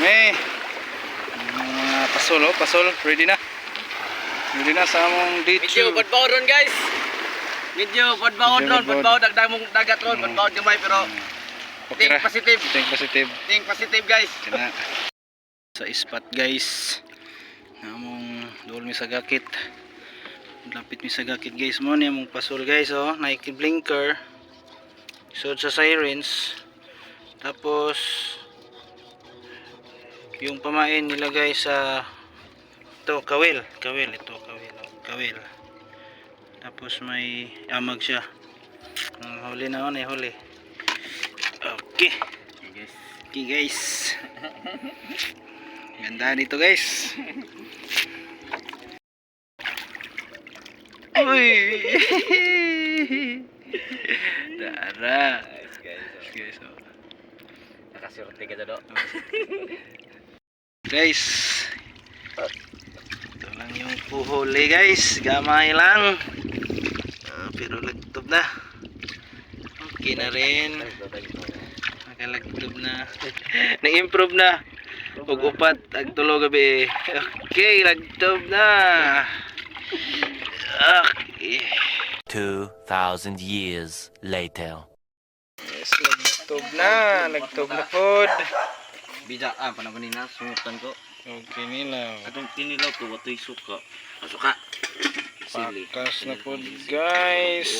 May pasol, oh, pasol. Ready na. Ready na sa among D2. Medyo badbaw ron guys. Medyo badbaw ron, badbaw dagdag mong dagat ron, badbaw gamay pero Okay think ra. positive. Think positive. Think positive guys. Kana. Sa spot guys. Namong dol mi sa gakit. Lapit mi sa gakit guys mo ni among pasol guys, oh. Nike blinker. So sa sirens. Tapos yung pamain nilagay sa ito kawil ito kawil. Tapos may amag siya. Huli na on, huli. Okay guys. Ganda dito guys. Uy. Dara. Guys, oh. Nakasurte ka do. Guys, ito lang yung puhuli guys, gamay lang. Pero lagtob na. Okay na rin. Nakalagtob na. Nag-improve na. Ug upat ag tulo gabi. Okay, lagtob na. Okay. 2,000 years later. Yes, lagtob na pod. Bija panahon nina sungutan ko. Okay nila. Atong tinilaw to watoy suka. Suka. Sili. Pakas na pod guys.